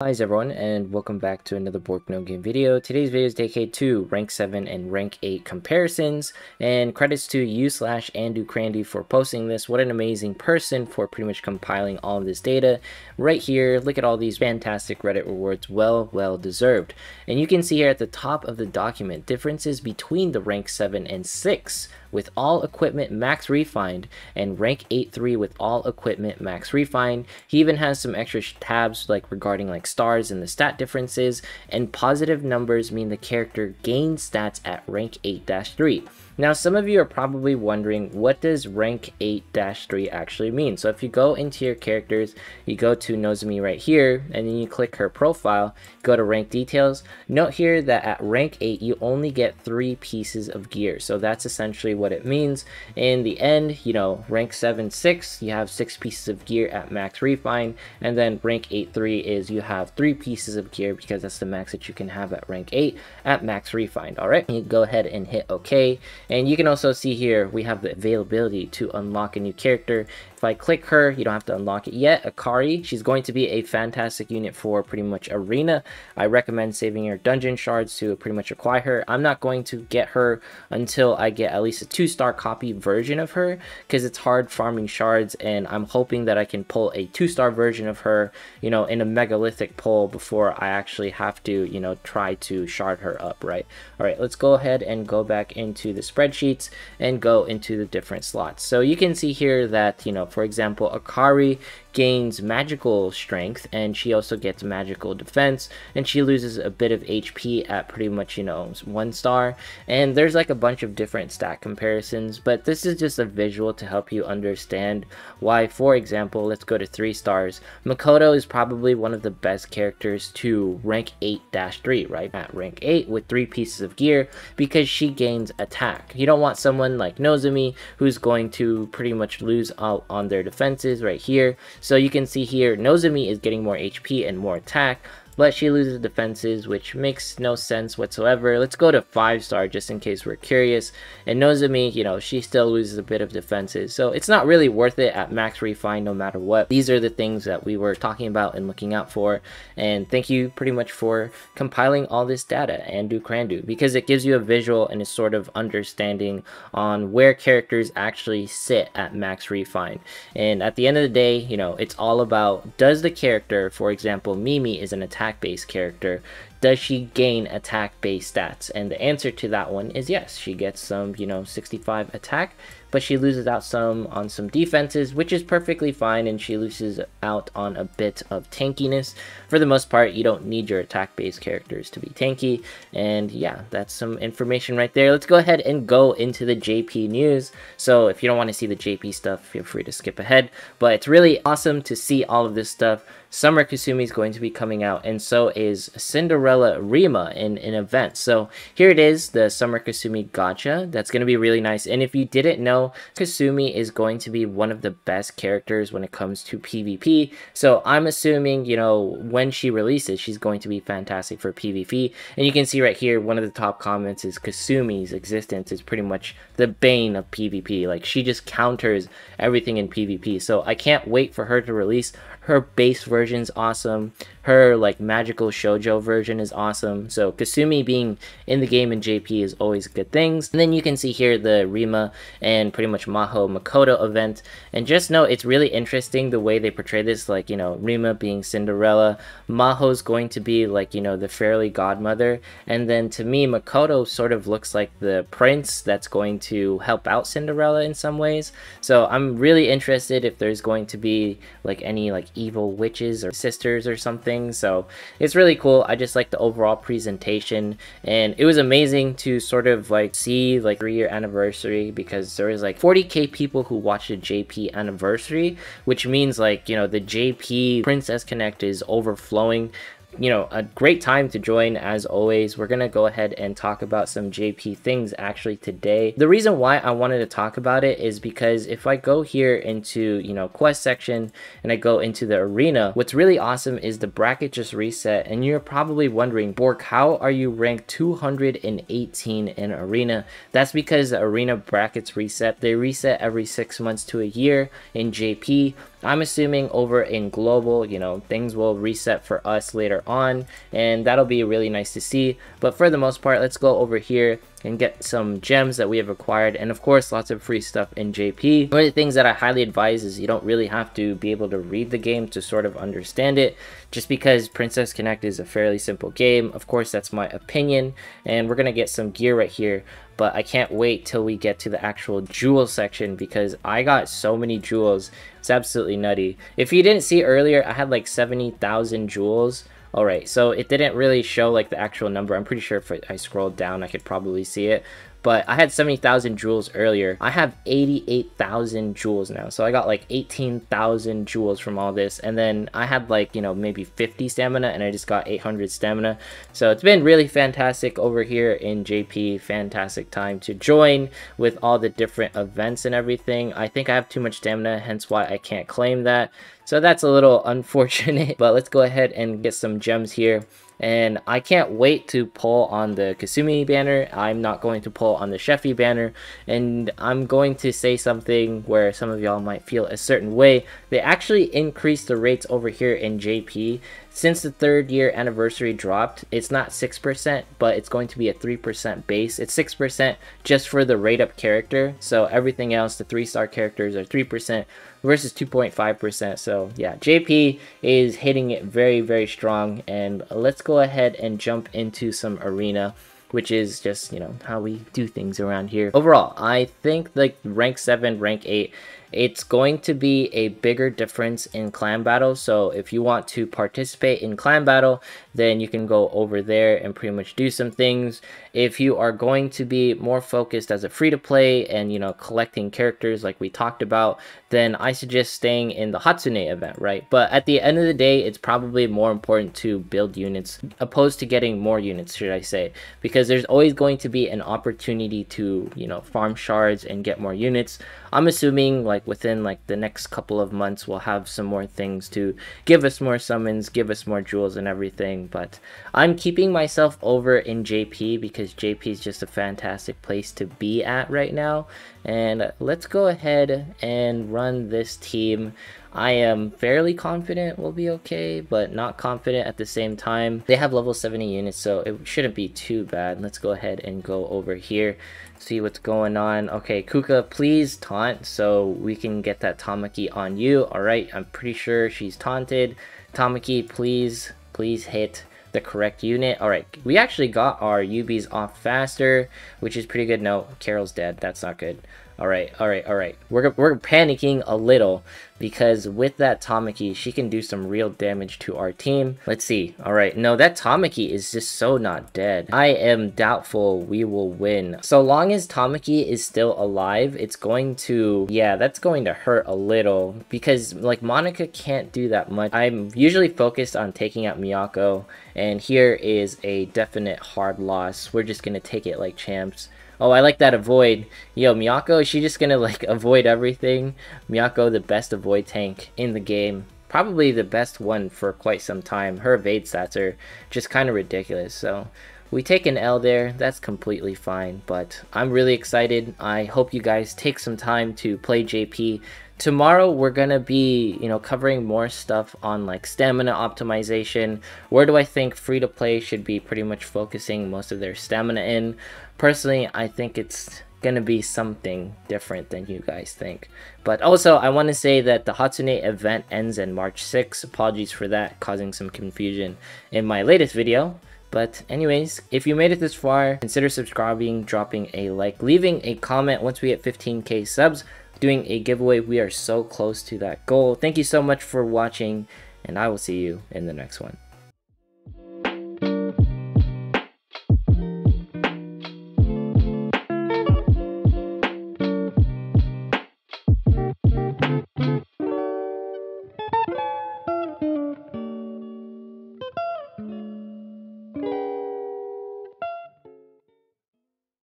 Hi everyone, and welcome back to another Bork No Game video. Today's video is dedicated to rank 7 and rank 8 comparisons, and credits to you/AnduCrandu for posting this. What an amazing person for pretty much compiling all of this data right here. Look at all these fantastic Reddit rewards, well deserved. And you can see here at the top of the document differences between the rank 7 and 6 with all equipment max refined and rank 8-3 with all equipment max refined. He even has some extra tabs like regarding like stars and the stat differences, and positive numbers mean the character gains stats at rank 8-3. Now some of you are probably wondering, what does rank 8-3 actually mean? So if you go into your characters, you go to Nozomi right here, and then you click her profile, go to rank details. Note here that at rank 8 you only get 3 pieces of gear, so that's essentially what it means. In the end, you know, rank 7-6 you have 6 pieces of gear at max refine, and then rank 8-3 is you have 3 pieces of gear because that's the max that you can have at rank 8 at max refined. All right, you go ahead and hit OK. And you can also see here we have the availability to unlock a new character. If I click her, you don't have to unlock it yet. Akari, she's going to be a fantastic unit for pretty much arena. I recommend saving your dungeon shards to pretty much acquire her. I'm not going to get her until I get at least a 2-star copy version of her, because it's hard farming shards, and I'm hoping that I can pull a 2-star version of her, you know, in a megalithic pull before I actually have to, you know, try to shard her up, right? All right, let's go ahead and go back into the spreadsheets and go into the different slots. So you can see here that, you know, for example, Akari gains magical strength, and she also gets magical defense, and she loses a bit of HP at pretty much, you know, 1 star. And there's like a bunch of different stat comparisons, but this is just a visual to help you understand why. For example, let's go to 3 stars. Makoto is probably one of the best characters to rank 8-3, right? At rank 8 with 3 pieces of gear, because she gains attack. You don't want someone like Nozomi who's going to pretty much lose out on their defenses right here. So you can see here Nozomi is getting more HP and more attack, but she loses defenses, which makes no sense whatsoever. Let's go to 5-star just in case we're curious. And Nozomi, you know, she still loses a bit of defenses, so it's not really worth it at max refine no matter what. These are the things that we were talking about and looking out for, and thank you pretty much for compiling all this data, AnduCrandu, because it gives you a visual and a sort of understanding on where characters actually sit at max refine. And at the end of the day, you know, it's all about, does the character, for example, Mimi is an attack-based character, does she gain attack-based stats? And the answer to that one is yes. She gets some, you know, 65 attack, but she loses out some on some defenses, which is perfectly fine, and she loses out on a bit of tankiness. For the most part, you don't need your attack-based characters to be tanky, and yeah, that's some information right there. Let's go ahead and go into the JP news. So if you don't want to see the JP stuff, feel free to skip ahead, but it's really awesome to see all of this stuff. Summer Kasumi is going to be coming out, and so is Cinderella Rima in an event. So here it is, the Summer Kasumi gacha. That's going to be really nice. And if you didn't know, Kasumi is going to be one of the best characters when it comes to PvP. So I'm assuming, you know, when she releases, she's going to be fantastic for PvP. And you can see right here, one of the top comments is Kasumi's existence is pretty much the bane of PvP. Like, she just counters everything in PvP. So I can't wait for her to release. Her base version's awesome. Her like magical shoujo version is awesome. So Kasumi being in the game in JP is always good things. And then you can see here the Rima and pretty much Maho Makoto event. And just know it's really interesting the way they portray this, like, you know, Rima being Cinderella, Maho's going to be like, you know, the fairy godmother. And then to me, Makoto sort of looks like the prince that's going to help out Cinderella in some ways. So I'm really interested if there's going to be like any like evil witches or sisters or something. So it's really cool. I just like the overall presentation, and it was amazing to sort of like see like 3-year anniversary, because there was like 40k people who watched the JP anniversary, which means like, you know, the JP Princess Connect is overflowing. You know, a great time to join. As always, we're gonna go ahead and talk about some JP things actually today. The reason why I wanted to talk about it is because if I go here into, you know, quest section and I go into the arena, what's really awesome is the bracket just reset, and you're probably wondering, Bork, how are you ranked 218 in arena? That's because the arena brackets reset. They reset every 6 months to a year in JP, I'm assuming over in global, you know, things will reset for us later on, and that'll be really nice to see. But for the most part, let's go over here and get some gems that we have acquired, and of course lots of free stuff in JP. One of the things that I highly advise is you don't really have to be able to read the game to sort of understand it, just because Princess Connect is a fairly simple game. Of course, that's my opinion, and we're gonna get some gear right here, but I can't wait till we get to the actual jewel section because I got so many jewels. It's absolutely nutty. If you didn't see earlier, I had like 70,000 jewels. Alright, so it didn't really show like the actual number. I'm pretty sure if I scrolled down, I could probably see it. But I had 70,000 jewels earlier. I have 88,000 jewels now. So I got like 18,000 jewels from all this. And then I had like, you know, maybe 50 stamina and I just got 800 stamina. So it's been really fantastic over here in JP. Fantastic time to join with all the different events and everything. I think I have too much stamina, hence why I can't claim that. So that's a little unfortunate. But let's go ahead and get some gems here. And I can't wait to pull on the Kasumi banner. I'm not going to pull on the Sheffy banner. And I'm going to say something where some of y'all might feel a certain way. They actually increased the rates over here in JP. Since the 3rd year anniversary dropped, it's not 6%, but it's going to be a 3% base. It's 6% just for the rate up character. So everything else, the 3-star characters are 3% versus 2.5%. So yeah, JP is hitting it very, very strong. And let's go ahead and jump into some arena, which is just, you know, how we do things around here. Overall, I think like rank 7, rank 8, it's going to be a bigger difference in clan battle. So if you want to participate in clan battle, then you can go over there and pretty much do some things. If you are going to be more focused as a free-to-play and, you know, collecting characters like we talked about, then I suggest staying in the Hatsune event, right? But at the end of the day, it's probably more important to build units opposed to getting more units, should I say, because there's always going to be an opportunity to, you know, farm shards and get more units. I'm assuming like within like the next couple of months we'll have some more things to give us more summons, give us more jewels and everything. But I'm keeping myself over in JP because JP is just a fantastic place to be at right now. And let's go ahead and run this team. I am fairly confident we'll be okay, but not confident at the same time. They have level 70 units, so it shouldn't be too bad. Let's go ahead and go over here, see what's going on. Okay, Kuka, please taunt so we can get that Tamaki on you. Alright, I'm pretty sure she's taunted. Tamaki, please hit the correct unit. Alright, we actually got our UBs off faster, which is pretty good. No, Carol's dead. That's not good. Alright. We're panicking a little because with that Tamaki, she can do some real damage to our team. Let's see. Alright, no, that Tamaki is just so not dead. I am doubtful we will win. So long as Tamaki is still alive, it's going to, yeah, that's going to hurt a little because like Monica can't do that much. I'm usually focused on taking out Miyako, and here is a definite hard loss. We're just gonna take it like champs. Oh, I like that avoid. Yo, Miyako, is she just gonna like avoid everything? Miyako, the best avoid tank in the game. Probably the best one for quite some time. Her evade stats are just kind of ridiculous. So we take an L there. That's completely fine. But I'm really excited. I hope you guys take some time to play JP. Tomorrow we're gonna be, you know, covering more stuff on like stamina optimization. Where do I think free-to-play should be pretty much focusing most of their stamina in? Personally, I think it's gonna be something different than you guys think. But also, I want to say that the Hatsune event ends in March 6th. Apologies for that, causing some confusion in my latest video. But anyways, if you made it this far, consider subscribing, dropping a like, leaving a comment once we hit 15k subs, doing a giveaway. We are so close to that goal. Thank you so much for watching, and I will see you in the next one.